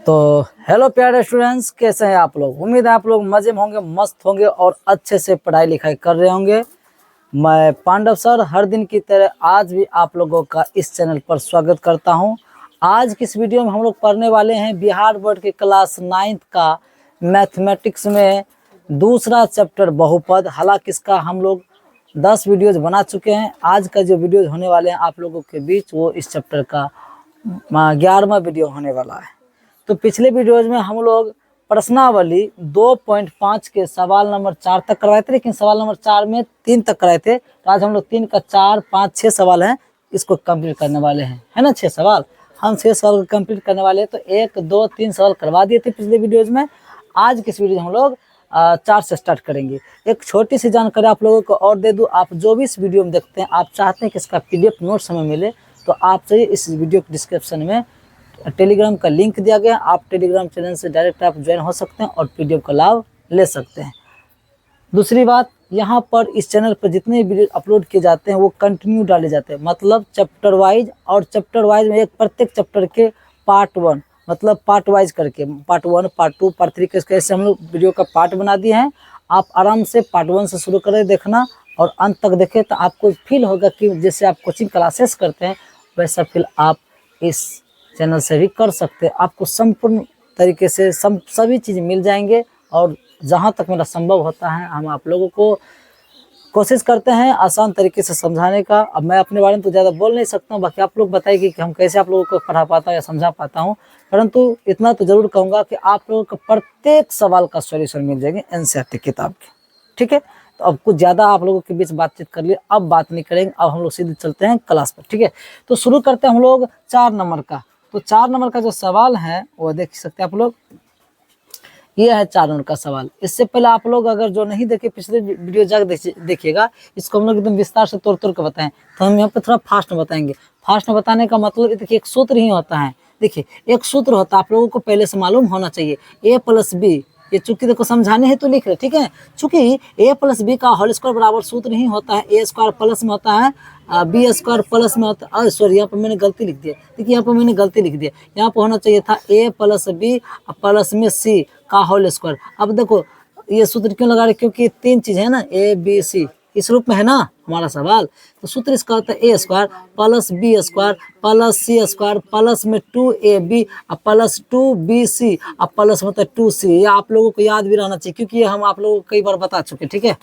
तो हेलो प्यारे स्टूडेंट्स, कैसे हैं आप लोग। उम्मीद है आप लोग मजे में होंगे, मस्त होंगे और अच्छे से पढ़ाई लिखाई कर रहे होंगे। मैं पांडव सर हर दिन की तरह आज भी आप लोगों का इस चैनल पर स्वागत करता हूं। आज की इस वीडियो में हम लोग पढ़ने वाले हैं बिहार बोर्ड के क्लास 9th का मैथमेटिक्स में दूसरा चैप्टर बहुपद। हालांकि इसका हम लोग 10 वीडियोज बना चुके हैं। आज का जो वीडियोज होने वाले हैं आप लोगों के बीच, वो इस चैप्टर का 11वां वीडियो होने वाला है। तो पिछले वीडियोज में हम लोग प्रश्नावली 2.5 के सवाल नंबर 4 तक करवाए थे, लेकिन सवाल नंबर 4 में 3 तक कराए थे। तो आज हम लोग 3 का 4, 5, 6 सवाल हैं, इसको कंप्लीट करने वाले हैं, है ना। 6 सवाल हम 6 सवाल कंप्लीट करने वाले हैं। तो 1, 2, 3 सवाल करवा दिए थे पिछले वीडियोज में। आज की इस वीडियो में हम लोग 4 से स्टार्ट करेंगे। एक छोटी सी जानकारी आप लोगों को और दे दूं, आप जो भी इस वीडियो में देखते हैं, आप चाहते हैं कि इसका PDF नोट्स हमें मिले, तो आप चाहिए इस वीडियो के डिस्क्रिप्शन में टेलीग्राम का लिंक दिया गया। आप टेलीग्राम चैनल से डायरेक्ट आप ज्वाइन हो सकते हैं और PDF का लाभ ले सकते हैं। दूसरी बात, यहाँ पर इस चैनल पर जितने वीडियो अपलोड किए जाते हैं वो कंटिन्यू डाले जाते हैं, मतलब चैप्टर वाइज। और चैप्टर वाइज में एक प्रत्येक चैप्टर के पार्ट 1, मतलब पार्ट वाइज करके पार्ट 1, पार्ट 2, पार्ट 3 के ऐसे हम लोग वीडियो का पार्ट बना दिए हैं। आप आराम से पार्ट 1 से शुरू करें देखना और अंत तक देखें, तो आपको फील होगा कि जैसे आप कोचिंग क्लासेस करते हैं वैसा फील आप इस चैनल से भी कर सकते हैं। आपको संपूर्ण तरीके से सभी चीज़ मिल जाएंगे और जहाँ तक मेरा संभव होता है हम आप लोगों को कोशिश करते हैं आसान तरीके से समझाने का। अब मैं अपने बारे में तो ज़्यादा बोल नहीं सकता हूँ, बाकी आप लोग बताइए कि हम कैसे आप लोगों को पढ़ा पाता हूँ या समझा पाता हूँ। परंतु इतना तो ज़रूर कहूँगा कि आप लोगों को प्रत्येक सवाल का सॉल्यूशन मिल जाएंगे NCERT किताब के, ठीक है। तो अब कुछ ज़्यादा आप लोगों के बीच बातचीत कर लिए, अब बात नहीं करेंगे, अब हम लोग सीधे चलते हैं क्लास पर, ठीक है। तो शुरू करते हैं हम लोग 4 नंबर का। तो 4 नंबर का जो सवाल है वो देख सकते हैं आप लोग, ये है 4 नंबर का सवाल। इससे पहले आप लोग अगर जो नहीं देखे पिछले वीडियो जाकर देखिएगा, इसको हम लोग एकदम विस्तार से तोड़ तोड़ कर बताएं। तो हम यहाँ पे थोड़ा फास्ट में बताएंगे। फास्ट में बताने का मतलब देखिए, एक सूत्र ही होता है। देखिए एक सूत्र होता है, आप लोगों को पहले से मालूम होना चाहिए, A+B। ये चूंकि देखो समझाने है तो लिख रहे, ठीक है। चूंकि A+B का होल स्क्वायर बराबर सूत्र ही होता है A² प्लस में होता है B² प्लस में होता है, सॉरी यहाँ पर मैंने गलती लिख दिया। देखिए यहाँ पर मैंने गलती लिख दिया, यहाँ पर होना चाहिए था A+B प्लस में C का होल स्क्वायर। अब देखो ये सूत्र क्यों लगा रहे, क्योंकि 3 चीज है ना, ABC इस रूप में है ना हमारा सवाल। तो सूत्र इसका होता है A² plus B² plus C² plus में 2AB प्लस 2BC प्लस मतलब 2C। ये आप लोगों को याद भी रहना चाहिए, क्योंकि ये हम आप लोगों को कई बार बता चुके, ठीक है।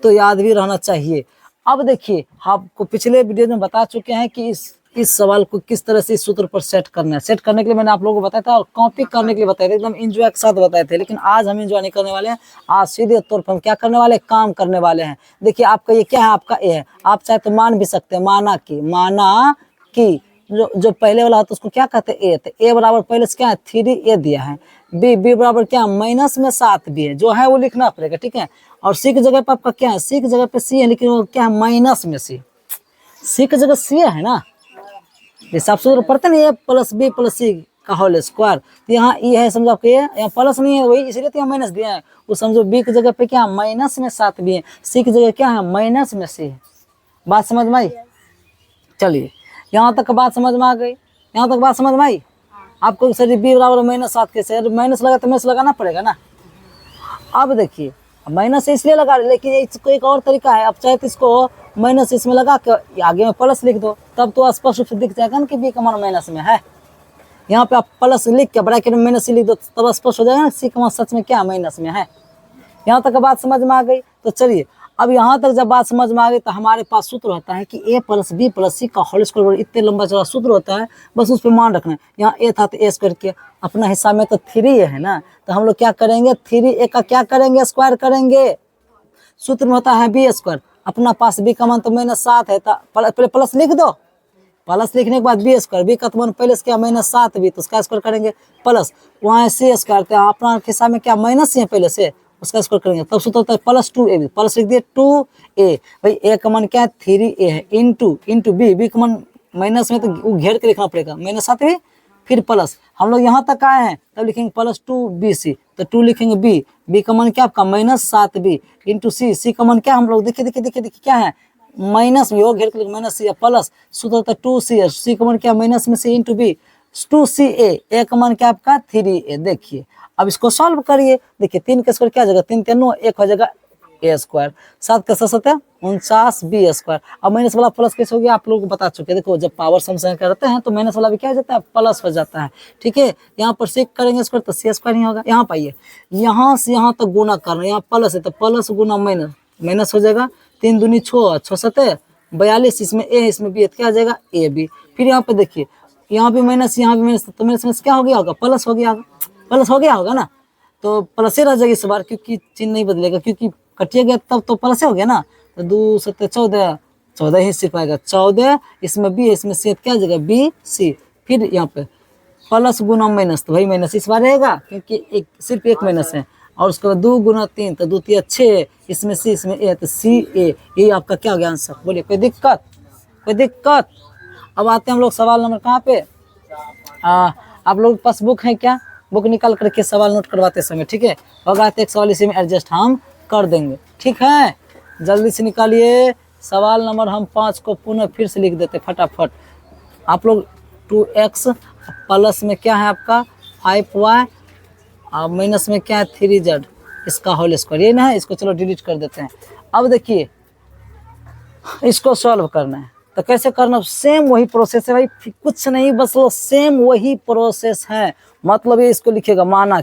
तो याद भी रहना चाहिए। अब देखिए आपको पिछले वीडियो में बता चुके हैं कि इस सवाल को किस तरह से इस सूत्र पर सेट करना है। सेट करने के लिए मैंने आप लोगों को बताया था और कॉपी करने के लिए बताया था, एकदम एंजॉय के साथ बताए थे। लेकिन आज हम एंजॉय नहीं करने वाले हैं, आज सीधे तौर पर हम क्या करने वाले हैं, काम करने वाले हैं। देखिए आपका ये क्या है, आपका ए है। आप चाहे तो मान भी सकते हैं, माना कि जो पहले वाला होता है उसको क्या कहते हैं, ए। तो ए बराबर पहले से क्या है 3A दिया है। बी बराबर क्या माइनस में 7B है, जो है वो लिखना पड़ेगा, ठीक है। और सी की जगह पे आपका क्या है, सी की जगह पे सी है, लेकिन वो क्या है माइनस में सी की जगह सी है ना। जैसे आप सूत्र पढ़ते ना A+B प्लस C का होल स्क्वायर, तो यहाँ ई है, समझो आपके यहाँ प्लस नहीं है वही, इसलिए तो यहाँ माइनस दिया है। वो समझो B की जगह पे क्या माइनस में 7B है, C की जगह क्या है माइनस में C है। बात समझ में आई? चलिए यहाँ तक बात समझ में आ गई, यहाँ तक बात समझ में आई आपको। सर B बराबर -7 कैसे, माइनस लगा तो माइनस लगाना पड़ेगा ना। अब देखिए माइनस इसलिए लगा, लेकिन इसको एक और तरीका है। आप चाहे तो इसको माइनस इसमें लगा के आगे में प्लस लिख दो, तब तो स्पष्ट रूप से दिख जाएगा ना कि B का मान माइनस में है। यहाँ पे आप प्लस लिख के ब्रैकेट में माइनस लिख दो, तब स्पष्ट हो जाएगा ना C का मान सच में क्या माइनस में है। यहाँ तक बात समझ में आ गई। तो चलिए अब यहाँ तक जब बात समझ में आ गई, तो हमारे पास सूत्र होता है कि A+B प्लस C का होल स्क्वायर, इतने लंबा चौड़ा सूत्र होता है, बस उस पर मान रखना है। यहाँ A था तो A² किया, अपना हिस्सा में तो 3 है ना, तो हम लोग क्या करेंगे 3A का क्या करेंगे स्क्वायर करेंगे। सूत्र में होता है B², अपना पास B का मान तो -7 है, तो पहले प्लस लिख दो। प्लस लिखने के बाद B² का तो मान पहले से क्या -7B, तो उसका स्क्वायर करेंगे प्लस, वहाँ C² अपना हिस्सा में क्या माइनस है पहले से, उसका स्क्वायर करेंगे, तब सूत्र होता है प्लस 2AB। प्लस लिख दिए 2A, भाई A का मान क्या है 3A है, इंटू B का मान माइनस में तो वो घेर के लिखना पड़ेगा -7B, फिर प्लस। हम लोग यहाँ तक आए हैं तब लिखेंगे प्लस 2BC, तो 2 लिखेंगे B का मान क्या आपका -7B इंटू C का मान क्या हम लोग देखिए क्या है माइनस में, घेर के माइनस C प्लस, सूत्र होता है 2C, C का मान क्या माइनस में C into B, 2ca, a का मान क्या आपका 3a। देखिए अब इसको सॉल्व करिए, देखिए 3 का स्क्वायर क्या हो जाएगा, 3 3 1 हो जाएगा a स्क्वायर, 7 का 7 है 49 b स्क्वायर। अब माइनस वाला प्लस कैसे हो गया आप लोगों को बता चुके, देखो जब पावर सम करते हैं तो माइनस वाला भी क्या हो जाता है, प्लस हो जाता है। ठीक है, यहाँ पर सेक करेंगे स्क्वायर तो सी स्क्वायर नहीं होगा। यहाँ पाइए, यहाँ से यहाँ तक गुना करना, यहाँ प्लस है तो प्लस गुना माइनस, माइनस हो जाएगा, 3 दूनी 6, 6 7 42, इसमें ए है इसमें बी है, क्या आ जाएगा ए बी। फिर यहाँ पे देखिए, यहाँ भी माइनस यहाँ भी माइनस, तो माइनस क्या हो गया होगा, प्लस हो गया होगा, प्लस हो गया होगा ना, तो प्लस ही रह जाएगी इस बार, क्योंकि चिन्ह नहीं बदलेगा, क्योंकि कटिए गया तब तो प्लस हो गया ना। तो 2 7 14, 14 ही सिर्फ आएगा, 14 इसमें बी है इसमें सी, क्या आ जाएगा बी सी। फिर यहाँ पे प्लस गुना माइनस, तो भाई माइनस इस बार रहेगा, क्योंकि एक सिर्फ एक माइनस है। और उसके बाद 2 गुना 3, तो 2 3 6, इसमें सी इसमें ए, तो सी ए, ये आपका क्या हो गया आंसर, बोलिए कोई दिक्कत, कोई दिक्कत। अब आते हैं हम लोग सवाल नंबर कहाँ पे, आप लोग के पास बुक है क्या, बुक निकाल करके सवाल नोट करवाते समय, ठीक है, होगा तो एक सवाल इसी में एडजस्ट हम कर देंगे, ठीक है। जल्दी से निकालिए सवाल नंबर हम 5 को पुनः फिर से लिख देते फटाफट। आप लोग 2x प्लस में क्या है आपका 5y और माइनस में क्या है 3z, इसका होल स्क्वायर, ये ना है, इसको चलो डिलीट कर देते हैं। अब देखिए इसको सॉल्व करना है, तो कैसे करना, सेम वही प्रोसेस है भाई, कुछ नहीं बस वो सेम वही प्रोसेस है। मतलब ये इसको लिखेगा माना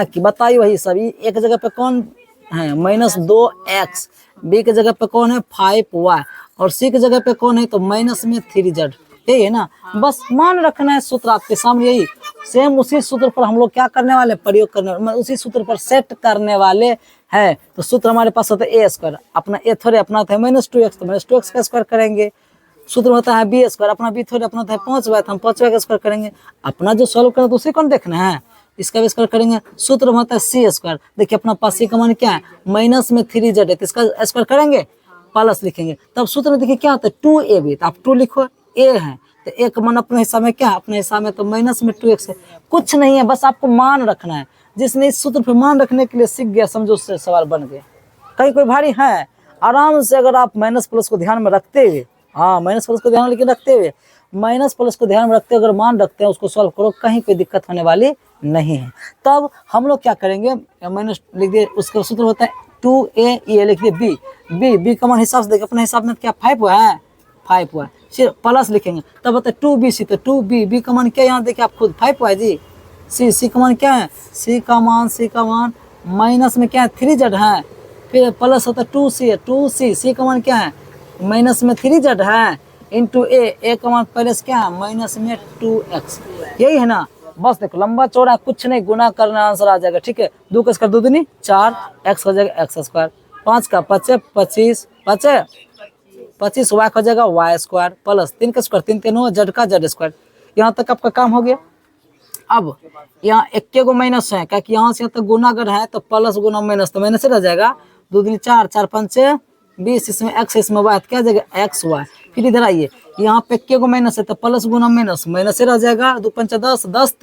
कि बताइए वही सभी, एक जगह पे कौन है -2x, बी के जगह पे कौन है 5y और सी के जगह पे कौन है तो माइनस में 3z, यही है ना, बस मान रखना है। सूत्र आपके सामने यही सेम उसी सूत्र पर हम लोग क्या करने वाले, प्रयोग करने, उसी सूत्र पर सेट करने वाले हैं। तो सूत्र हमारे पास होता है ए स्क्वायर, अपना ए थोड़े अपना होता है -2x, तो -2x का स्क्वायर करेंगे। सूत्र होता है बी स्क्वायर, अपना बी थोड़े अपना होता है 5y, तो हम 5y का स्क्वायर करेंगे। अपना जो सॉल्व करना तो उसी को देखना है, इसका भी स्क्वायर करेंगे। सूत्र होता है सी स्क्वायर, देखिए अपना पास सी का मान क्या है माइनस में 3z है, तो इसका स्क्वायर करेंगे प्लस लिखेंगे। तब सूत्र में देखिए क्या होता है 2ab, तो आप 2 लिखो, ए है तो एक मान अपने हिसाब में क्या है, अपने हिसाब में तो माइनस में 2x है, कुछ नहीं है, बस आपको मान रखना है। जिसने इस सूत्र पे मान रखने के लिए सीख गया, समझो उससे सवाल बन गया। कहीं कोई भारी है, आराम से अगर आप माइनस प्लस को ध्यान में रखते हुए, हाँ माइनस प्लस को ध्यान में लेकिन रखते हुए, माइनस प्लस को ध्यान में रखते हुए अगर मान रखते हैं, उसको सॉल्व करो, कहीं कोई दिक्कत होने वाली नहीं है। तब हम लोग क्या करेंगे, माइनस लिख दिए, उसका सूत्र होता है 2a, ये लिख दिए b का मान हिसाब से देखिए, अपने हिसाब में क्या 5 हुआ है, 5 हुआ है, फिर प्लस लिखेंगे, तब होता है 2bc, तो 2b का मान क्या, यहाँ देखिए आप खुद 5 हुआ है जी। सी का मान क्या है, सी का मान माइनस में क्या है 3z है, फिर प्लस होता है 2c, सी का मान क्या है माइनस में 3z है, इंटू ए का मान प्लस क्या है माइनस में 2x, यही है ना। बस देखो लंबा चौड़ा कुछ नहीं, गुना करना आंसर आ जाएगा, ठीक है। 2 का स्क्वायर 2 दूनी 4, x हो जाएगा x स्क्वायर, 5 का 5 25 25 y हो जाएगा y स्क्वायर, प्लस 3 का स्क्वायर 3 3 z का z स्क्वायर। यहाँ तक आपका काम हो गया। अब यहाँ 1 को माइनस है, क्या कि यहाँ से यहाँ तक गुना अगर है तो प्लस गुना माइनस, तो माइनस रह जाएगा, 2 दूनी 4, 4 5 20, इसमें x इसमें y, क्या आ जाएगा x y। फिर इधर आइए, यहाँ पे 1 को माइनस है तो प्लस गुना माइनस, माइनस रह जाएगा, 2 5 10, 10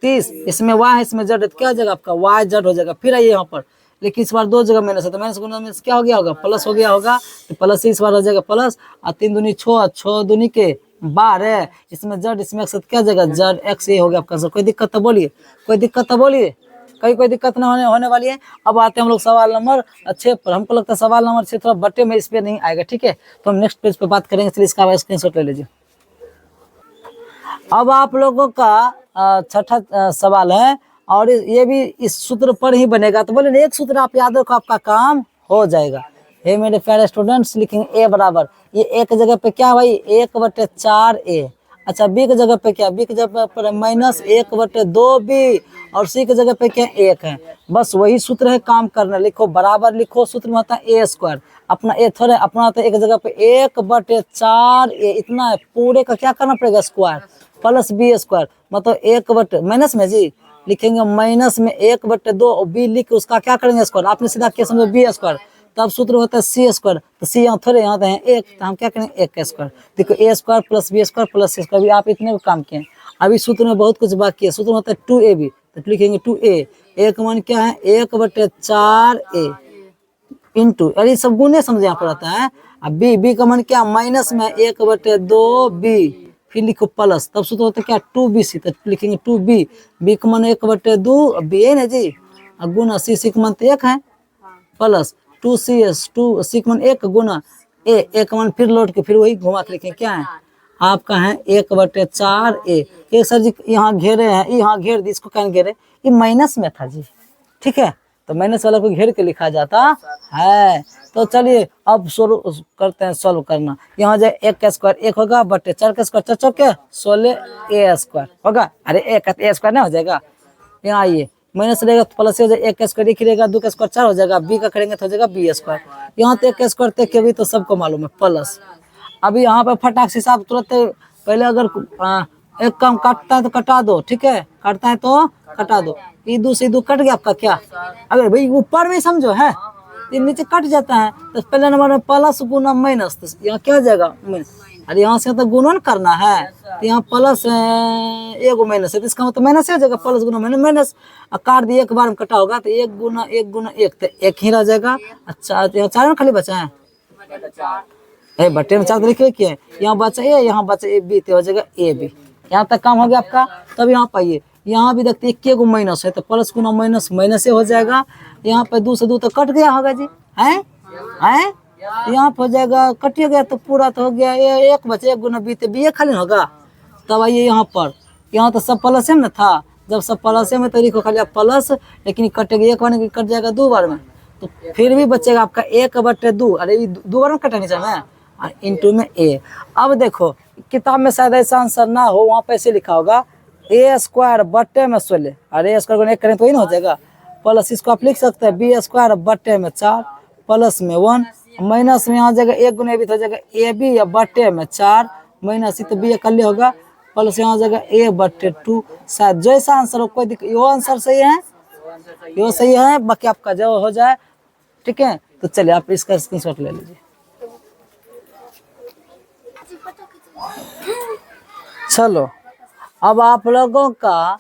30, इसमें y है इसमें z है, तो क्या हो जाएगा आपका y z हो जाएगा। फिर आइए यहाँ पर, लेकिन इस बार 2 जगह माइनस है, तो माइनस गुना माइनस क्या हो गया होगा, प्लस हो गया होगा, तो प्लस ही इस बार हो जाएगा प्लस, और 3 दूनी 6, 6 दूनी के 12, इसमें z इसमें x, क्या जाएगा z x, ये हो गया आपका। कोई दिक्कत तो बोलिए, कोई दिक्कत तो बोलिए, कोई दिक्कत ना होने वाली है। अब आते हैं हम लोग सवाल नंबर 6 पर। हमको लगता है सवाल नंबर 6 थोड़ा बटे में इस पे नहीं आएगा, ठीक है, तो हम नेक्स्ट पेज पे बात करेंगे, इसलिए इसका स्क्रीनशॉट ले लीजिए। अब आप लोगों का छठा सवाल है, और ये भी इस सूत्र पर ही बनेगा, तो बोले एक सूत्र आप याद रखो, आपका काम हो जाएगा। ये मेरे प्यारे स्टूडेंट्स लिखेंगे a बराबर, ये एक जगह पे क्या भाई 1/4a, अच्छा बी की जगह पे क्या, बी की जगह पर -1/2b, और सी की जगह पे क्या 1 है। बस वही सूत्र है, काम करना, लिखो बराबर लिखो, सूत्र में होता है a स्क्वायर, अपना ए थोड़े अपना होता है एक जगह पे 1/4a, इतना है, पूरे का क्या करना पड़ेगा स्क्वायर, प्लस b स्क्वायर, मतलब 1 माइनस में जी लिखेंगे माइनस में 1/2, और बी लिख के उसका क्या करेंगे स्क्वायर, आपने सीधा क्या समझो b स्क्वायर, तब सूत्र होता है सी स्क्वायर, तो सी यहाँ थोड़े यहाँ है 1, तो हम क्या करेंगे 1 का स्क्वायर। देखो a square plus b square plus c square, भी आप इतने को काम किए। अभी सूत्र में बहुत कुछ बाकी है, सूत्र होता है 2ab, तो लिखेंगे 2a का मान क्या है 1/4a इंटू, अरे सब गुने समझे यहाँ पर आता है। अब b का मान क्या माइनस में 1/2b, फिर लिखो प्लस, तब सूत्र होता है क्या 2bc, तो लिखेंगे 2b, b का मान 1/2 बी है ना जी, गुना सी का मान तो 1 है, प्लस 2cs 2c का मान 1 गुना ए का मान फिर लौट के फिर वही घुमा के लिखें क्या है आपका है 1/4 ए सर जी यहाँ घेरे हैं, यहाँ घेर दी, इसको क्या घेरे, ये माइनस में था जी, ठीक है, तो माइनस वाला को घेर के लिखा जाता है। तो चलिए अब शुरू करते हैं सॉल्व करना। यहाँ जाए 1 का स्क्वायर 1 होगा, बटे 4 का स्क्वायर 4 चौके 16 ए स्क्वायर होगा, अरे एक ए स्क्वायर नहीं हो जाएगा, यहाँ आइए माइनस रहेगा तो प्लस हो जाएगा, 1 का स्क्वायर 1 ही रहेगा, 2 का स्क्वायर 4 हो जाएगा, बी का करेंगे तो हो जाएगा बी स्क्वायर, यहाँ तो 1 का स्क्वायर तक के भी तो सबको मालूम है प्लस। अभी यहाँ पे फटाक से हिसाब तुरंत, पहले अगर एक काम काटता है तो कटा दो, ठीक है, काटता है तो कटा दो, ईदू से ईदू कट गया आपका क्या, अगर भाई ऊपर में समझो है तो नीचे कट जाता है, तो पहले नंबर में प्लस गुना माइनस, तो यहाँ क्या हो जाएगा माइनस, अरे यहाँ से तो गुणन करना है, तो यहाँ प्लस एक माइनस है, तो इसका मतलब माइनस हो जाएगा, प्लस गुना माइनस माइनस, काट दिए एक बार में कटा होगा तो 1 गुना 1 गुना 1 तो 1 ही रह जाएगा। अच्छा यहाँ 4 में खाली बचा है, बटे में 4 लिखे किए, यहाँ बचा ए, यहाँ बचा ए बी, तो हो जाएगा ए बी, यहाँ तक काम हो गया आपका। तब यहाँ पाइए, यहाँ भी देखते 1 को माइनस है तो प्लस गुना माइनस माइनस से हो जाएगा, यहाँ पे 2 से 2 तो कट गया होगा जी, हैं यहाँ पे हो जाएगा, कट गया तो पूरा तो हो गया, ये 1 बचे 1 गुना बी तो बी खाली होगा। तब आइए यहाँ पर, यहाँ तो सब प्लस में था, जब सब प्लस में तो लिखो खाली प्लस, लेकिन कटेगा 1 बार कट जाएगा 2 बार में, तो फिर भी बचेगा आपका 1/2, अरे 2 बार में कटा चाहिए इंटू में ए। अब देखो किताब में शायद ऐसा आंसर ना हो, वहाँ पे ऐसे लिखा होगा ए स्क्वायर बटे में 16, अरे ए स्क्वायर को 1 करें तो ही ना हो जाएगा, प्लस इसको आप लिख सकते हैं बी स्क्वायर बटे में 4 प्लस में 1 माइनस में आ जाएगा 1 गुना ए भी तो हो जाएगा ए बी या बटे में 4 माइनस तो बी कल होगा, प्लस यहाँ हो जाएगा a/2, शायद जैसा आंसर हो कोई दिक्कत, यो आंसर सही है, यो सही है, बाकी आपका जो हो जाए, ठीक है। तो चलिए आप इसका स्क्रीनशॉट ले लीजिए। चलो अब आप लोगों का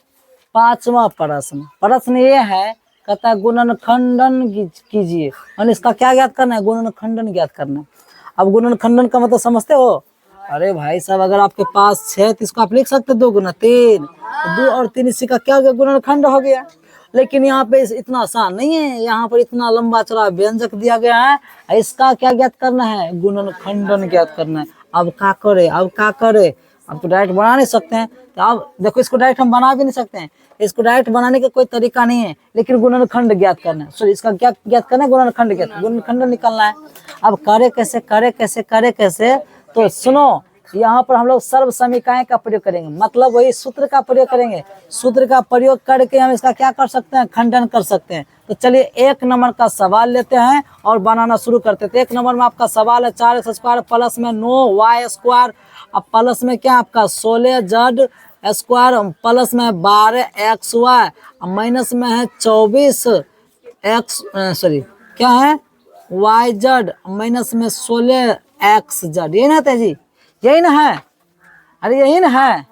5वां प्रश्न ये है, कहता है गुणनखंडन कीजिए, और इसका क्या ज्ञात करना है, गुणनखंडन ज्ञात करना है। अब गुणनखंडन का मतलब समझते हो, अरे भाई साहब अगर आपके पास 6 तो इसको आप लिख सकते 2 गुना 3, 2 और 3 इसी का क्या हो गया, गुणनखंड हो गया। लेकिन यहाँ पे इतना आसान नहीं है, यहाँ पर इतना लंबा चौड़ा व्यंजक दिया गया है, इसका क्या ज्ञात करना है, गुणनखंडन ज्ञात करना है। अब क्या करे, अब तो डायरेक्ट बना नहीं सकते हैं, तो अब देखो इसको डायरेक्ट हम बना भी नहीं सकते हैं, इसको डायरेक्ट बनाने का कोई तरीका नहीं है, लेकिन गुणनखंड ज्ञात करना है, सॉरी इसका क्या ज्ञात करना है, गुणनखंड ज्ञात, गुणनखंड निकालना है। अब करे कैसे, तो सुनो, यहाँ पर हम लोग सर्व समीकाएं का प्रयोग करेंगे, मतलब वही सूत्र का प्रयोग करेंगे, सूत्र का प्रयोग करके हम इसका क्या कर सकते हैं, खंडन कर सकते हैं। तो चलिए 1 नंबर का सवाल लेते हैं और बनाना शुरू करते हैं। तो 1 नंबर में आपका सवाल है 4x² प्लस में 9y², अब प्लस में क्या आपका 16z² प्लस में 12xy, माइनस में है 24x, सॉरी क्या है yz, माइनस में 16xz, यही ना था जी, यही ना है, अरे यही ना है।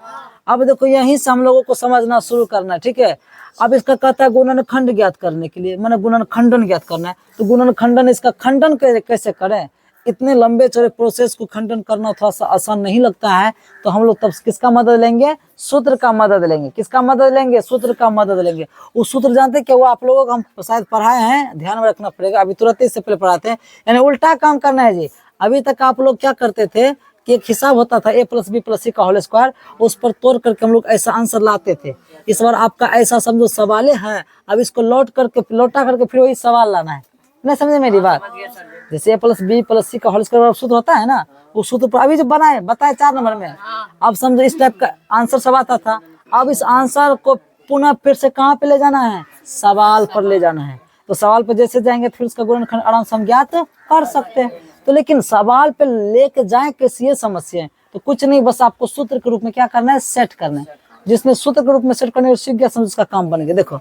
अब देखो यहीं से हम लोगों को समझना शुरू करना है, ठीक है। अब इसका कहता है गुणनखंड ज्ञात करने के लिए, मैंने गुणनखंडन ज्ञात करना है, तो गुणनखंडन इसका खंडन कैसे करें, इतने लंबे चौड़े प्रोसेस को खंडन करना थोड़ा सा आसान नहीं लगता है, तो हम लोग तब किसका मदद लेंगे, सूत्र का मदद लेंगे। किसका मदद लेंगे, सूत्र का मदद लेंगे। वो सूत्र जानते हैं क्या, वो आप लोगों को हम शायद पढ़ाए हैं, ध्यान में रखना पड़ेगा, अभी तुरंत इससे पहले पढ़ाते हैं, यानी उल्टा काम करना है जी। अभी तक आप लोग क्या करते थे कि एक हिसाब होता था a + b + c का होल स्क्वायर, उस पर तोड़ करके हम लोग ऐसा आंसर लाते थे। इस बार आपका ऐसा समझो सवाल है, अब इसको लौटा करके फिर वही सवाल लाना है, नहीं समझे मेरी बात। जैसे a + b + c का होल स्क्वायर सूत्र होता है ना, वो सूत्र पर अभी जो बताए 4 नंबर में, अब समझो इस टाइप का आंसर सब आता था। अब इस आंसर को पुनः फिर से कहाँ पे ले जाना है, सवाल पर ले जाना है। तो सवाल पर जैसे जाएंगे फिर उसका गुणनखंड आराम से हम ज्ञात कर सकते हैं। तो लेकिन सवाल पे लेके जाए कैसी ये समस्या है, तो कुछ नहीं, बस आपको सूत्र के रूप में क्या करना है, सेट करना है। जिसने सूत्र के रूप में सेट करने सीख गया समझ उसका काम बन गया। देखो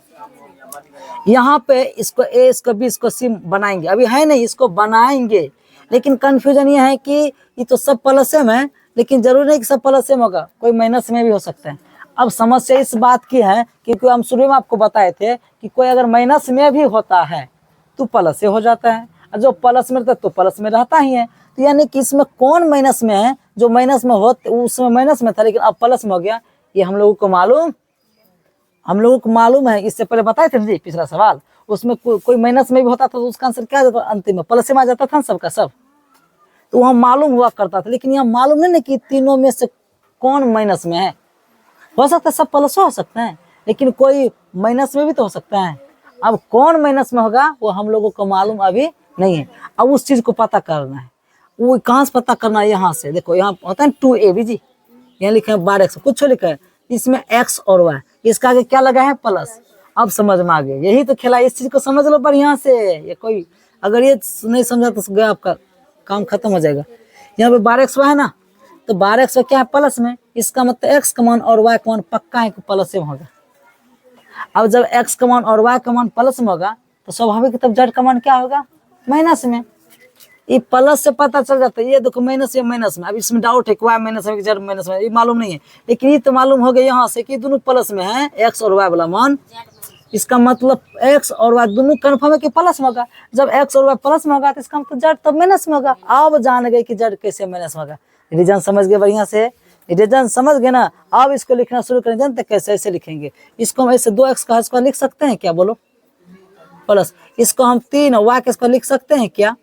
यहाँ पे इसको a, इसको b, इसको c बनाएंगे, अभी है नहीं, इसको बनाएंगे, लेकिन कंफ्यूजन ये है कि ये तो सब प्लस में है, लेकिन जरूरी नहीं कि सब प्लस में होगा, कोई माइनस में भी हो सकता है। अब समस्या इस बात की है क्योंकि हम शुरू में आपको बताए थे कि कोई अगर माइनस में भी होता है तो प्लस से हो जाता है, और जो प्लस में रहता है तो प्लस में रहता ही है। तो यानी कि इसमें कौन माइनस में है, जो माइनस में हो उस समय माइनस में था लेकिन अब प्लस में हो गया, ये हम लोगों को मालूम है। इससे पहले बताए थे जी पिछला सवाल, उसमें कोई माइनस में भी होता था तो उसका आंसर क्या जाता, अंतिम में प्लस में आ जाता था ना सबका सब, तो वहाँ मालूम हुआ करता था। लेकिन यहाँ मालूम नहीं ना कि तीनों में से कौन माइनस में है। हो सकता है सब प्लस हो सकते हैं लेकिन कोई माइनस में भी तो हो सकता है। अब कौन माइनस में होगा वो हम लोगों को मालूम अभी नहीं है। अब उस चीज को पता करना है, वो कहाँ से पता करना है, यहाँ से देखो, यहाँ होता है 2ab जी, यहाँ लिखा है 12x, कुछ लिखा है इसमें x और y, इसका आगे क्या लगा है प्लस। अब समझ में आ गया, यही तो खेला, इस चीज को समझ लो बढ़िया से। ये कोई अगर ये नहीं समझा तो गया आपका काम खत्म हो जाएगा। यहाँ पे 12x है ना, तो 12x क्या है प्लस में, इसका मतलब x का मान और y का मान पक्का है कि प्लस में होगा। अब जब x का मान और y का मान प्लस में होगा तो स्वाभाविक तब z का मान क्या होगा, माइनस में। ये प्लस से पता चल जाता है, ये देखो माइनस या माइनस में। अब इसमें डाउट है कि y माइनस में कि z माइनस में, ये मालूम नहीं है। लेकिन ये तो मालूम हो गया यहाँ से कि दोनों प्लस में है, x और y वाला मान। इसका मतलब x और y दोनों कन्फर्म है कि प्लस में होगा। जब x और y प्लस में होगा तो इसका मतलब z तब माइनस में होगा। अब जान गए कि z कैसे माइनस में होगा। रीजन समझ गए बढ़िया से, रीजन समझ गए ना। अब इसको लिखना शुरू करें, जानते कैसे ऐसे लिखेंगे। इसको हम ऐसे 2x का स्क्वायर लिख सकते हैं क्या, बोलो, प्लस इसको हम 3y का स्क्वायर लिख सकते हैं क्या,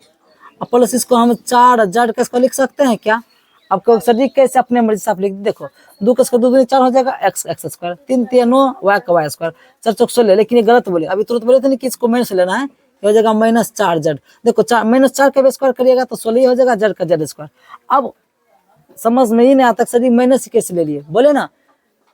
प्लस इसको हम 4z का स्क्वायर लिख सकते हैं क्या। अब कहो सर जी कैसे, अपने मर्जी से आप लिख, देखो 2 का स्क्वायर 2 दूनी 4 हो जाएगा, x स्क्वायर, 3 3 9 y का y स्क्वायर, 4 4 16। लेकिन ये गलत बोले, अभी तुरंत बोले थे ना कि इसको माइनस लेना है, ये हो जाएगा -4z। देखो -4 का स्क्वायर करिएगा तो 16 हो जाएगा, z का z स्क्वायर। अब समझ में ही नहीं आता सर जी माइनस कैसे ले लिए, बोले ना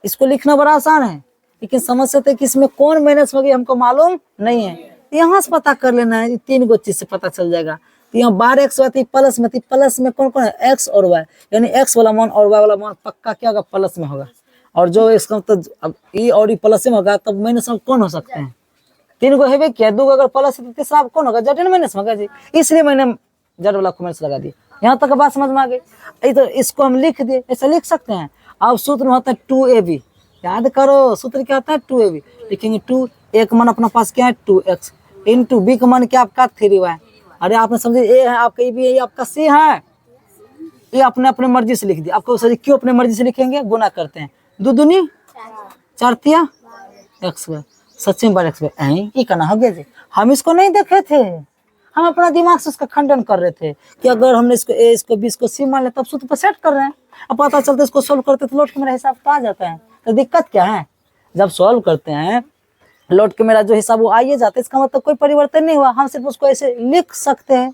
इसको लिखना बड़ा आसान है, लेकिन समस्या है कि इसमें कौन माइनस हो गया हमको मालूम नहीं है। यहाँ से पता कर लेना है, 3 गो चीज से पता चल जाएगा। तो यहाँ 12x आती प्लस में थी, प्लस में कौन कौन है, x और y, यानी x वाला मान और y वाला मान पक्का क्या होगा, प्लस में होगा। और जो इसका मतलब अब ई और ई प्लस में होगा तब माइनस में कौन हो सकते हैं, 3 गो है क्या, 2 गो अगर प्लस है तो तीसरा कौन होगा, z माइनस में होगा जी, इसलिए मैंने z वाला को माइनस लगा दिया। यहाँ तक बात समझ में आ गई। तो इसको हम लिख दिए, ऐसा लिख सकते हैं। अब सूत्र में होता है 2ab, याद करो सूत्र क्या होता है 2ab, लिखेंगे 2, एक मान अपना पास क्या है 2x, इंटू बी का मान क्या आपका 3y। अरे आपने समझे, ए है आपका, ए बी है, आपका सी है, ये अपने अपने मर्जी से लिख दिया। आपको सर क्यों अपने मर्जी से लिखेंगे, गुना करते हैं, 2 दूनी 4 तिया x, सच्ची में 12x ये कहना हो गया जी। हम इसको नहीं देखे थे, हम अपना दिमाग से उसका खंडन कर रहे थे कि अगर हमने इसको ए, इसको बी, इसको सी मान ले तब सूत्र पर सेट कर रहे हैं। अब पता चलता है इसको सोल्व करते तो लौट के मेरा हिसाब तो आ जाता है। तो दिक्कत क्या है, जब सॉल्व करते हैं लौट के मेरा जो हिसाब वो आइए जाता है, इसका मतलब कोई परिवर्तन नहीं हुआ, हम सिर्फ उसको ऐसे लिख सकते हैं।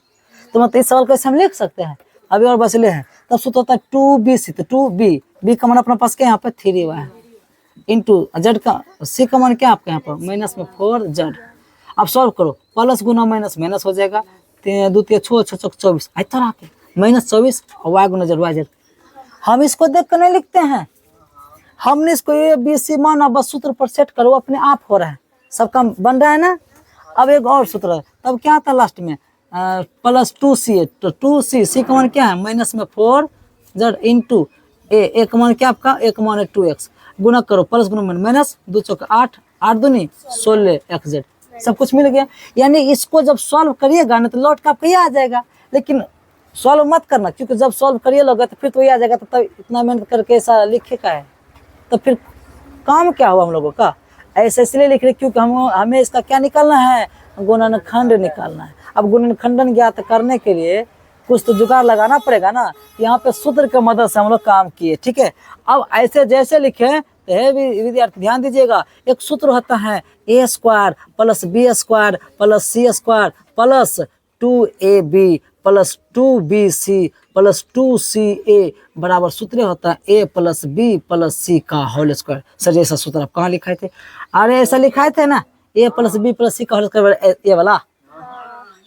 तो मतलब इस सवाल को ऐसे हम लिख सकते हैं। अभी और बस ले हैं, तब सूत्र होता है 2bc, तो 2b का मान अपना पास क्या यहाँ पे 3y है, इंटू z का c का मान क्या आपके यहाँ पर माइनस में 4z। अब सॉल्व करो, प्लस गुना माइनस माइनस हो जाएगा, 2 3 6 6 24 इतना आके -24 और y गुना z। हम इसको देख कर नहीं लिखते हैं, हमने इसको ए बी सी माना, बस सूत्र पर सेट करो, अपने आप हो रहा है, सब काम बन रहा है ना। अब एक और सूत्र है, तब क्या आता है लास्ट में प्लस 2c, तो 2c, सी का मान क्या है माइनस में 4z इंटू ए का मान क्या आपका, एक मान है 2x, गुना करो, प्लस गुना माइनस 2 चौका 8, 8 दूनी 16xz, सब कुछ मिल गया। यानी इसको जब सॉल्व करिएगा ना तो लौट का आपको ये आ जाएगा। लेकिन सॉल्व मत करना, क्योंकि जब सॉल्व करिए लोगे तो फिर तो ये आ जाएगा, तो इतना मेहनत करके ऐसा लिखे का है, तो फिर काम क्या हुआ हम लोगों का। ऐसे इसलिए लिख रहे क्योंकि हमें इसका क्या निकालना है, गुणनखंड निकालना है। अब गुणनखंडन ज्ञात करने के लिए कुछ तो जुगाड़ लगाना पड़ेगा ना। यहाँ पे सूत्र की मदद से हम लोग काम किए, ठीक है। अब ऐसे जैसे लिखे तो है विद्यार्थी ध्यान दीजिएगा, एक सूत्र होता है a square plus b square plus c square plus 2ab plus 2bc plus 2ca बराबर सूत्र होता है a plus b plus c का होल स्क्वायर। सर ऐसा सूत्र आप कहाँ लिखाए थे, अरे ऐसा लिखाए थे ना, a plus b plus c का होल स्क्वायर, ये वाला।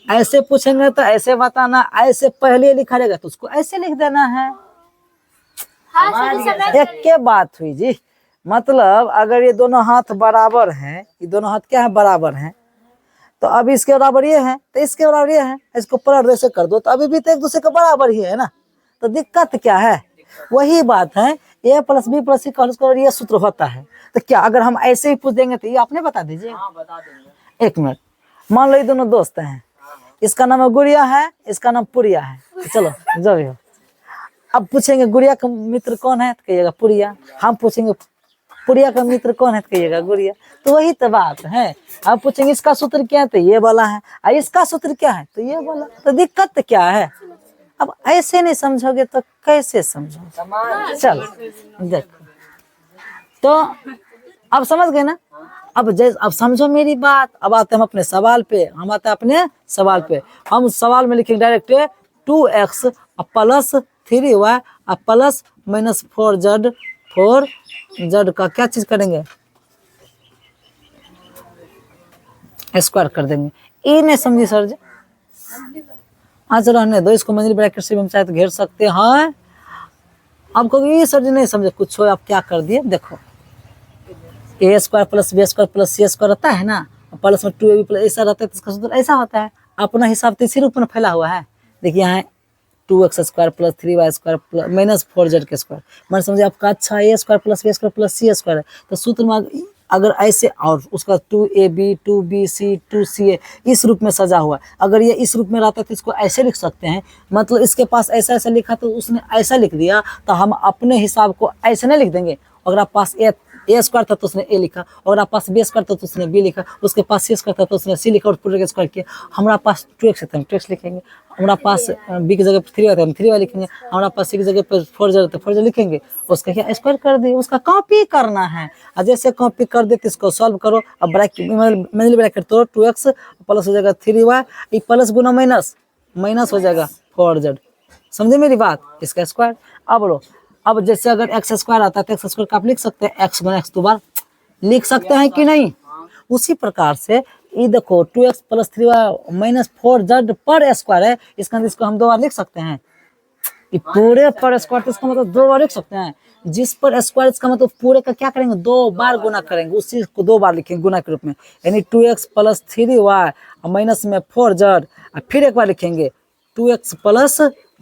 ऐसे पूछेंगे तो ऐसे बताना, ऐसे पहले लिखा रहेगा तो उसको ऐसे लिख देना है। एक के बात हुई जी, मतलब अगर ये दोनों हाथ बराबर हैं, ये दोनों हाथ क्या है बराबर हैं, तो अब इसके बराबर ये है तो इसके बराबर ये है, इसको पलट ऐसे कर दो तो अभी भी तो एक दूसरे के बराबर ही है ना। तो दिक्कत क्या है, वही बात है, a प्लस बी प्लस सी का होल स्क्वायर ये सूत्र होता है। तो क्या अगर हम ऐसे ही पूछ देंगे तो ये आपने बता दीजिए। बता देंगे। एक मिनट, मान लो ये दोनों दोस्त हैं, इसका नाम गुड़िया है, इसका नाम पुरिया है, चलो जो भी हो। अब पूछेंगे गुड़िया का मित्र कौन है तो कहिएगा पुड़िया। हम पूछेंगे पुड़िया का मित्र कौन है तो कहिएगा गुड़िया। तो वही तो बात है। अब पूछेंगे इसका सूत्र क्या है तो ये वाला है, और इसका सूत्र क्या है तो ये वाला। तो दिक्कत क्या है? अब ऐसे नहीं समझोगे तो कैसे समझोगे? चल देखो, तो अब समझ गए ना। अब समझो मेरी बात। अब आते हम अपने सवाल पे। हम आते हैं अपने सवाल पे। हम सवाल में लिखेंगे direct 2x plus 3y plus minus 4z। 4z का क्या चीज करेंगे? स्क्वायर कर देंगे। ये नहीं समझी सर जी? आज रहने दो इसको, मंजिल ब्रैकेट से भी हम चाहे तो घेर सकते हैं। अब कहोगे ये सर जी नहीं समझे कुछ हो, आप क्या कर दिए? देखो A square plus B square plus C square रहता है ना, प्लस में 2ab प्लस ऐसा रहता है तो इसका सूत्र ऐसा होता है। अपना हिसाब तो इसी रूप में फैला हुआ है। देखिए यहाँ 2x square plus 3y square plus minus 4z के स्क्वायर। मैंने समझे आपका अच्छा A square plus B square plus C square है। तो सूत्र में अगर ऐसे और उसका 2ab 2bc 2ca इस रूप में सजा हुआ, अगर ये इस रूप में रहता तो इसको ऐसे लिख सकते हैं। मतलब इसके पास ऐसा ऐसा लिखा तो उसने ऐसा लिख दिया, तो हम अपने हिसाब को ऐसे नहीं लिख देंगे। अगर आप पास ए स्क्वायर था तो उसने ए लिखा, और आप पास बी स्क्वायर था तो उसने बी लिखा, उसके पास सी स्क्वायर था तो उसने सी लिखा और पूरे का स्क्वायर किया। हमारा पास 2x है तो हम 2x लिखेंगे। हमारा पास बी की जगह पर 3y था हम 3y लिखेंगे। हमारा पास सी की जगह पर 4z तो 4z लिखेंगे। उसका क्या स्क्वायर कर दिए, उसका कॉपी करना है। और जैसे कॉपी कर दे तो इसको सॉल्व करो। अब ब्रैकेट मिडिल ब्रैकेट तो 2x प्लस हो जाएगा 3y, ये प्लस गुना माइनस माइनस हो जाएगा 4z। समझे मेरी बात? इसका स्क्वायर। अब बोलो, अब जैसे अगर एक्स स्क्वायर आता है तो एक्स स्क्वायर का आप लिख सकते हैं, एक्स गुना एक्स 2 बार लिख सकते हैं कि नहीं? उसी प्रकार से ये देखो 2x plus 3y minus 4z पर स्क्वायर है, इसका इसको हम 2 बार लिख सकते हैं। ये पूरे पर स्क्वायर तो इसका मतलब 2 बार लिख सकते हैं। जिस पर स्क्वायर इसका मतलब पूरे का क्या करेंगे? 2 बार गुना करेंगे, उसी को 2 बार लिखेंगे गुना के रूप में। यानी 2x प्लस 3y माइनस में 4z, और फिर एक बार लिखेंगे 2x प्लस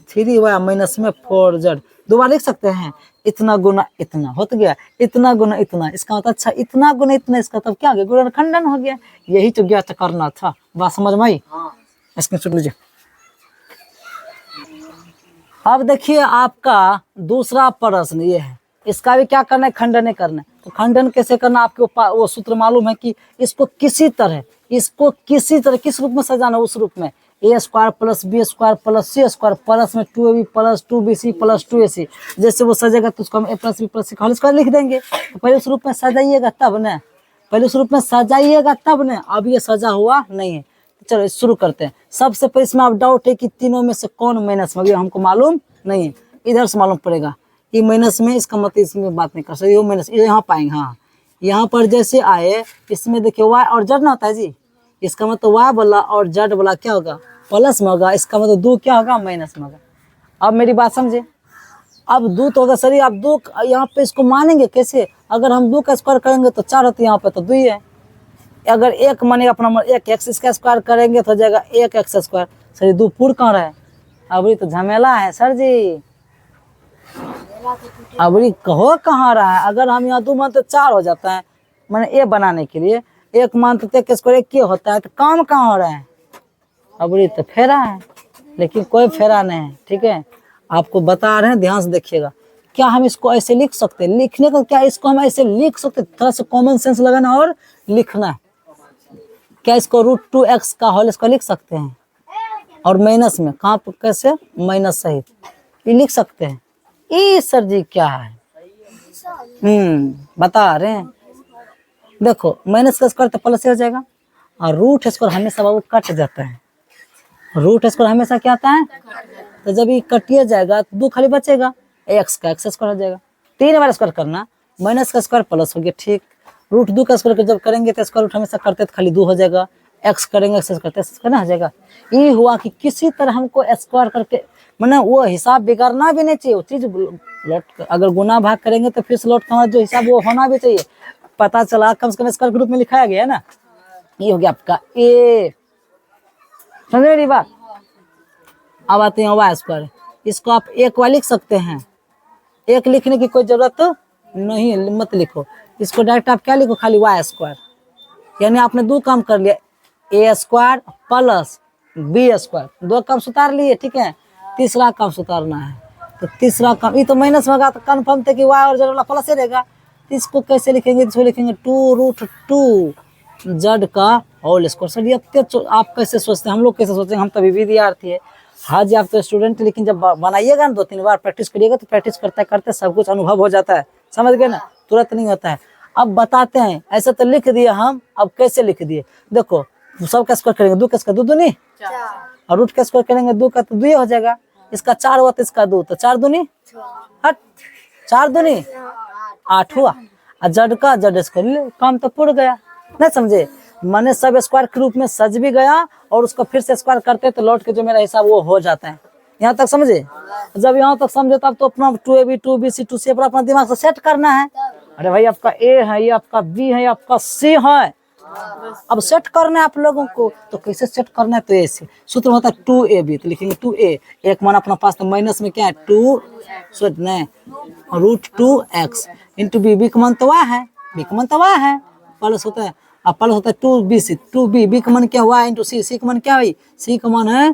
3y माइनस में 4z। 2 बार लिख सकते हैं। इतना गुना इतना हो तो गया, इतना गुना इतना, इसका मतलब अच्छा इतना गुना इतना, इसका तब क्या हो गया? गुणनखंडन हो गया। यही तो ज्ञात करना था। बात समझ में आई? इसमें सुन लीजिए। अब देखिए आपका दूसरा प्रश्न ये है, इसका भी क्या करना है? खंडन करना है। तो खंडन कैसे करना? आपको वो सूत्र मालूम है कि इसको किसी तरह किस रूप में सजाना? उस रूप में A square plus B square plus C square plus में 2ab plus 2bc plus 2ac। जैसे वो सजेगा तो उसको हम ए प्लस बी प्लस सी होल स्क्वायर लिख देंगे। तो पहले उस रूप में सजाइएगा तब न, पहले उस रूप में सजाइएगा तब न। अब ये सजा हुआ नहीं है। चलो शुरू करते हैं। सबसे पहले इसमें आप डाउट है कि तीनों में से कौन माइनस में, हमको मालूम नहीं है, इधर से मालूम पड़ेगा। ये माइनस में, इसका मतलब इसमें बात नहीं कर सकते, ये माइनस यहाँ पाएंगे। हाँ यहाँ पर जैसे आए, इसमें देखिए y और z ना होता है जी, इसका मतलब y वाला और z वाला क्या होगा? प्लस में होगा। इसका मतलब 2 क्या होगा? माइनस में होगा। अब मेरी बात समझे? अब 2 तो होगा सर, आप 2 यहाँ पे इसको मानेंगे कैसे? अगर हम 2 का स्क्वायर करेंगे तो 4 होता है, यहाँ पे तो 2 ही है। अगर 1 मानेगा अपना 1 x इसका स्क्वायर करेंगे तो हो जाएगा 1x स्क्वायर। सर 2 पूर्ण कहाँ रहा है? अभी तो झमेला है सर जी, अभी कहो कहाँ रहा है? अगर हम यहाँ 2 मानते 4 हो जाता है, मैंने ए बनाने के लिए 1 मानते थे कि स्क्वायर 1 होता है, तो काम कहाँ हो रहा है? अभी तो फेरा है, लेकिन कोई फेरा नहीं है। ठीक है, आपको बता रहे हैं, ध्यान से देखिएगा। क्या हम इसको ऐसे लिख सकते हैं? लिखने को क्या इसको हम ऐसे लिख सकते? थोड़ा सा कॉमन सेंस लगाना और लिखना। क्या इसको √2x का होल स्क्वायर लिख सकते हैं? और माइनस में कहाँ पर कैसे? माइनस सहित ये लिख सकते हैं। ये सर जी क्या है? बता रहे हैं। देखो माइनस का स्क्वायर तो प्लस हो जाएगा, और रूट स्क्वायर हमेशा बाबू कट जाता है। रूट स्क्वायर हमेशा क्या आता है? तो जब ये कटिए जाएगा तो 2 खाली बचेगा, x का x स्क्वायर हो जाएगा। 3 बार स्क्वायर करना, माइनस का स्क्वायर प्लस हो गया। ठीक, √2 का स्क्वायर जब करेंगे तो स्क्वायर रूट हमेशा करते तो खाली 2 हो जाएगा। x करेंगे x करते स्क्वायर हो जाएगा। ये हुआ कि किसी तरह हमको स्क्वायर करके, मैंने वो हिसाब बिगाड़ना भी नहीं चाहिए। वो चीज लौट, अगर गुना भाग करेंगे तो फिर से लौट का जो हिसाब वो होना भी चाहिए। पता चला कम से कम स्क्वायर के रूप में लिखाया गया है ना। ये हो गया आपका ए, समझ मेरी बात? अब आते हैं वाई स्क्वायर। इसको आप 1y लिख सकते हैं। 1 लिखने की कोई जरूरत नहीं, मत लिखो इसको, डायरेक्ट आप क्या लिखो? खाली वाई स्क्वायर। यानी आपने 2 काम कर लिया, ए स्क्वायर प्लस बी स्क्वायर, 2 काम सुधार लिए। ठीक है, तीसरा काम सुधारना है। तो तीसरा काम, ये तो माइनस में होगा तो कन्फर्म थे कि y और z वाला प्लस ही रहेगा। तो इसको कैसे लिखेंगे, इसको लिखेंगे 2√2 z का होल स्क्वायर। सर ये आप कैसे सोचते हैं, हम लोग कैसे सोचते हैं, हम तो अभी विद्यार्थी है। हाँ जी आप तो स्टूडेंट, लेकिन जब बनाइएगा ना 2-3 बार प्रैक्टिस करिएगा तो प्रैक्टिस करते करते सब कुछ अनुभव हो जाता है, समझ गए ना, तुरंत नहीं होता है। अब बताते हैं, ऐसे तो लिख दिए हम, अब कैसे लिख दिए देखो। सब का स्क्वायर करेंगे, 2 का स्क्वायर 2 दूनी, और रूट का स्क्वायर करेंगे 2 का तो 2 हो जाएगा। इसका 4 हुआ तो इसका 2, तो 4 दूनी हट, 4 दूनी 8 हुआ। और जड का जड स्क्वायर, काम तो पूरा गया, नहीं समझे। मैंने सब स्क्वायर के रूप में सज भी गया और उसको फिर से स्क्वायर करते तो लौट के जो मेरा हिसाब वो हो जाता है। यहाँ तक समझे, जब यहाँ तक समझे तब तो अपना 2ab 2bc 2c अपना दिमाग से सेट करना है। अरे भाई आपका ए है, ये आपका बी है, ये आपका सी है, अब सेट करना है आप लोगों को। तो कैसे सेट करना है, तो ऐसे सूत्र होता है 2ab, तो लिखेंगे 2a, एक मान अपना पास, तो माइनस में क्या है 2 √2x इंटू बी का मान तो y है, बी का मान तो y है, प्लस होता है, अब प्लस होता है 2bc 2b, बी का मान क्या y इंटू सी, सी का मान क्या है, सी का मान है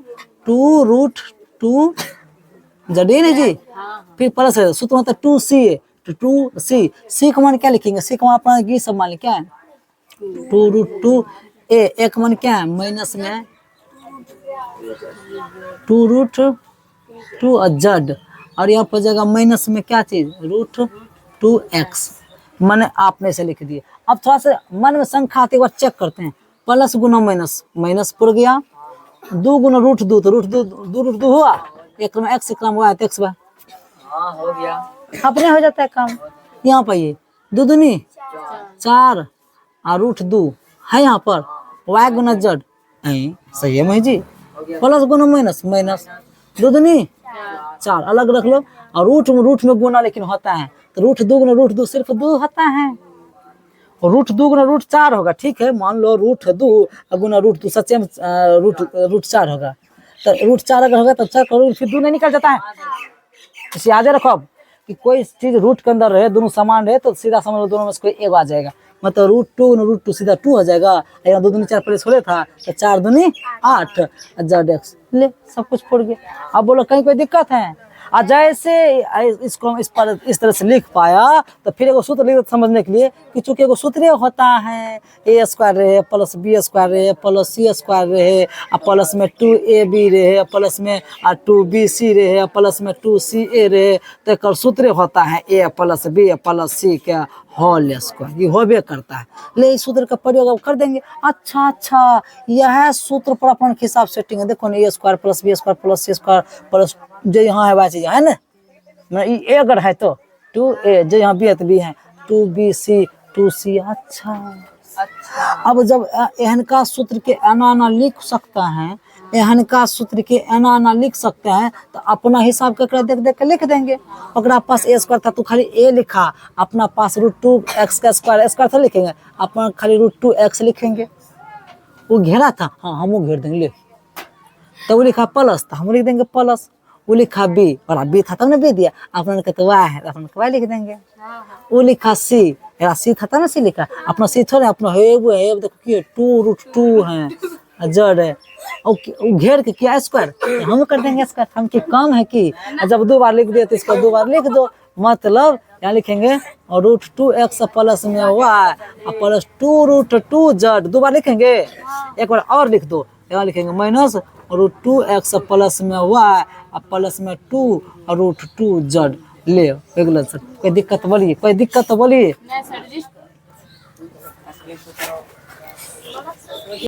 2√2 जडे नहीं जी, फिर प्लस है, सूत्र होता है 2c 2c, सी का मान क्या लिखेंगे, सी का मान अपना ये सब मान क्या है 2√2 a, एक मान क्या है माइनस में 2√2 z, और यहाँ पर जगह माइनस में क्या चीज √2x, मैंने आपने से लिख दिए। अब थोड़ा सा मन में शंका आती है, एक बार चेक करते हैं, प्लस गुना माइनस, माइनस पुर गया, 2 गुना √2 तो √2 हुआ, एक में x एक हुआ तो x हो गया, अपने हो जाता है काम। यहाँ पर ये 2 दूनी 4 और √2 है, यहाँ पर y गुना z, सही है मैं जी, प्लस गुना माइनस, माइनस 2 दूनी 4 अलग रख लो, और रूट में गुना लेकिन होता है, तो √2 गुना √2 सिर्फ 2 होता है, और √2 गुना √4 होगा, ठीक है मान लो √2 गुना √2 सच्चे में √4 होगा, तो √4 अगर होगा तो 4 करोड़ फिर 2 नहीं निकल जाता है। इसे याद रखो अब कि कोई चीज रूट के अंदर रहे, दोनों समान रहे तो सीधा समझ लो दोनों में से कोई एक आ जाएगा, मतलब √2 सीधा 2 हो जाएगा, यहाँ 2 दूनी 4 प्लस हो था तो 4 दूनी 8 zx, ले सब कुछ फोड़ गया। अब बोलो कहीं कोई दिक्कत है, और जैसे इसको इस तरह से लिख पाया तो फिर एगो सूत्र लिख समझने के लिए कि चूंकि एगो सूत्र होता है a स्क्वायर रहे प्लस b स्क्वायर रहे प्लस c स्क्वायर रहे, प्लस में 2ab रहे, प्लस में 2bc रहे, प्लस में 2ca रहे, तो एक सूत्र होता है a plus b plus c का होल स्क्वायर, ये होबे करता है। ले इस सूत्र का प्रयोग अब कर देंगे। अच्छा यह सूत्र पर अपन के हिसाब सेटिंग है, देखो ना a square plus b square plus c square plus जो यहाँ है वैसे है ना, ए अगर है तो 2a, जो यहाँ b है तो b है 2bc 2c। अच्छा अब जब एहन का सूत्र के एना लिख सकता है, एहन का सूत्र के एना लिख सकते हैं, तो अपना हिसाब के देख देख के लिख देंगे। अगर पास a स्क्वायर था तो खाली a लिखा, अपना पास √2x का स्क्वायर था लिखेंगे, अपना खाली √2x लिखेंगे। वो घेरा था, हाँ हम वो घेर देंगे, तो वो लिखा प्लस था, हम लिख देंगे प्लस, वो लिखा बी और बी था तब ने बी दिया, अपना कहते वाई है अपना वाई लिख देंगे। वो लिखा सी, यार सी था ना, सी लिखा, अपना सी थोड़ा अपना है वो है, देखो कि 2√2 है जड़ है, और घेर के किया स्क्वायर, हम कर देंगे स्क्वायर, हम की काम है कि जब 2 बार लिख दिया तो इसको 2 बार लिख दो, मतलब यहाँ लिखेंगे और √2x प्लस में वाई प्लस 2√2z 2 बार लिखेंगे, एक बार और लिख दो, यहाँ लिखेंगे माइनस √2x प्लस में y प्लस में 2 √2z। ले अगला सर, कोई दिक्कत बोलिए, कोई दिक्कत तो बोलिए।